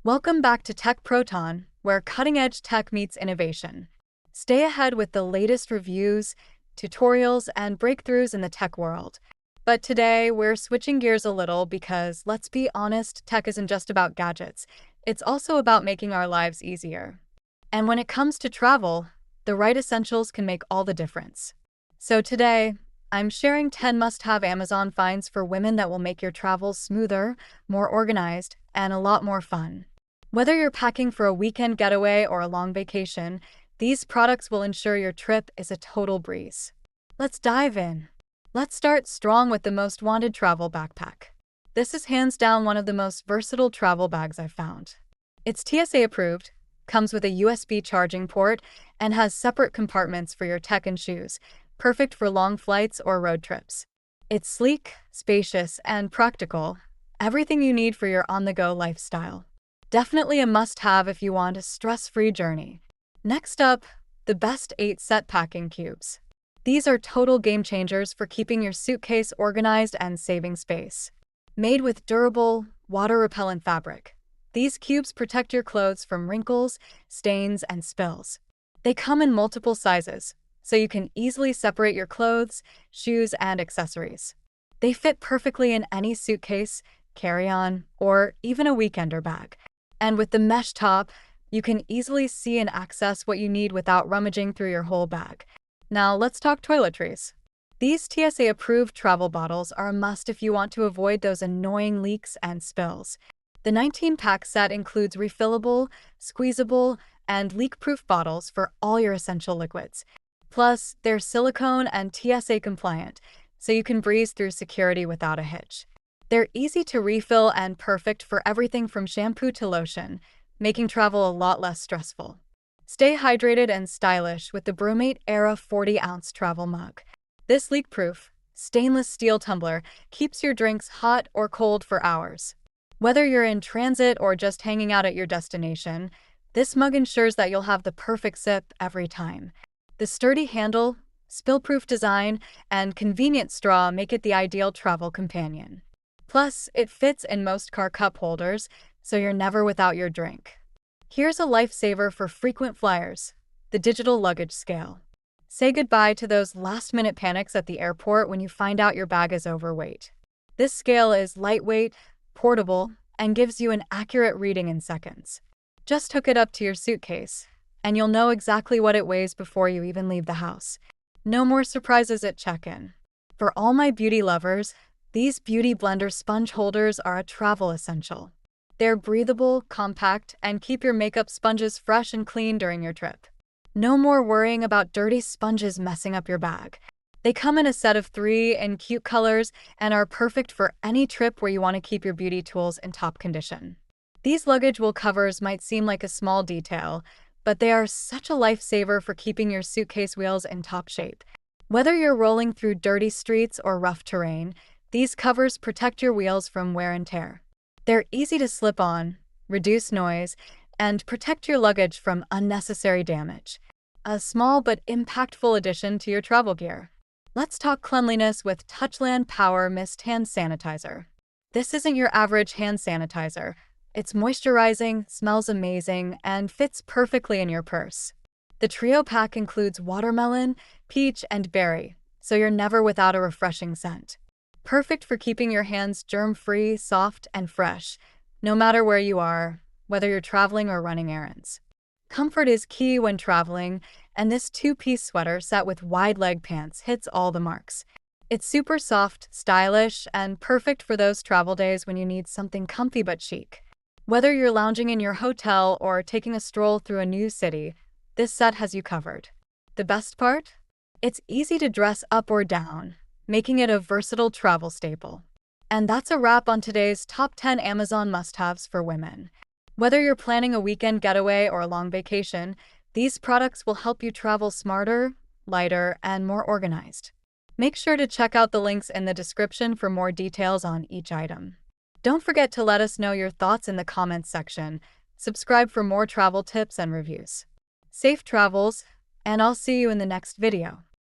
Welcome back to Tech Proton, where cutting-edge tech meets innovation. Stay ahead with the latest reviews, tutorials, and breakthroughs in the tech world. But today, we're switching gears a little because, let's be honest, tech isn't just about gadgets. It's also about making our lives easier. And when it comes to travel, the right essentials can make all the difference. So today, I'm sharing 10 must-have Amazon finds for women that will make your travels smoother, more organized, and a lot more fun. Whether you're packing for a weekend getaway or a long vacation, these products will ensure your trip is a total breeze. Let's dive in. Let's start strong with the most wanted travel backpack. This is hands down one of the most versatile travel bags I've found. It's TSA approved, comes with a USB charging port, and has separate compartments for your tech and shoes, perfect for long flights or road trips. It's sleek, spacious, and practical, everything you need for your on-the-go lifestyle. Definitely a must-have if you want a stress-free journey. Next up, the best 8 set packing cubes. These are total game changers for keeping your suitcase organized and saving space. Made with durable, water-repellent fabric, these cubes protect your clothes from wrinkles, stains, and spills. They come in multiple sizes, so you can easily separate your clothes, shoes, and accessories. They fit perfectly in any suitcase, carry-on, or even a weekender bag. And with the mesh top, you can easily see and access what you need without rummaging through your whole bag. Now let's talk toiletries. These TSA-approved travel bottles are a must if you want to avoid those annoying leaks and spills. The 19-pack set includes refillable, squeezable, and leak-proof bottles for all your essential liquids. Plus, they're silicone and TSA compliant, so you can breeze through security without a hitch. They're easy to refill and perfect for everything from shampoo to lotion, making travel a lot less stressful. Stay hydrated and stylish with the Bromate Era 40-ounce travel mug. This leak-proof, stainless steel tumbler keeps your drinks hot or cold for hours. Whether you're in transit or just hanging out at your destination, this mug ensures that you'll have the perfect sip every time. The sturdy handle, spill-proof design, and convenient straw make it the ideal travel companion. Plus, it fits in most car cup holders, so you're never without your drink. Here's a lifesaver for frequent flyers, the digital luggage scale. Say goodbye to those last-minute panics at the airport when you find out your bag is overweight. This scale is lightweight, portable, and gives you an accurate reading in seconds. Just hook it up to your suitcase, and you'll know exactly what it weighs before you even leave the house. No more surprises at check-in. For all my beauty lovers, these Beauty Blender sponge holders are a travel essential. They're breathable, compact, and keep your makeup sponges fresh and clean during your trip. No more worrying about dirty sponges messing up your bag. They come in a set of 3 in cute colors and are perfect for any trip where you want to keep your beauty tools in top condition. These luggage covers might seem like a small detail, but they are such a lifesaver for keeping your suitcase wheels in top shape. Whether you're rolling through dirty streets or rough terrain, these covers protect your wheels from wear and tear. They're easy to slip on, reduce noise, and protect your luggage from unnecessary damage. A small but impactful addition to your travel gear. Let's talk cleanliness with Touchland Power Mist Hand Sanitizer. This isn't your average hand sanitizer. It's moisturizing, smells amazing, and fits perfectly in your purse. The trio pack includes watermelon, peach, and berry, so you're never without a refreshing scent. Perfect for keeping your hands germ-free, soft, and fresh, no matter where you are, whether you're traveling or running errands. Comfort is key when traveling, and this 2-piece sweater set with wide leg pants hits all the marks. It's super soft, stylish, and perfect for those travel days when you need something comfy but chic. Whether you're lounging in your hotel or taking a stroll through a new city, this set has you covered. The best part? It's easy to dress up or down, making it a versatile travel staple. And that's a wrap on today's top 10 Amazon must-haves for women. Whether you're planning a weekend getaway or a long vacation, these products will help you travel smarter, lighter, and more organized. Make sure to check out the links in the description for more details on each item. Don't forget to let us know your thoughts in the comments section. Subscribe for more travel tips and reviews. Safe travels, and I'll see you in the next video.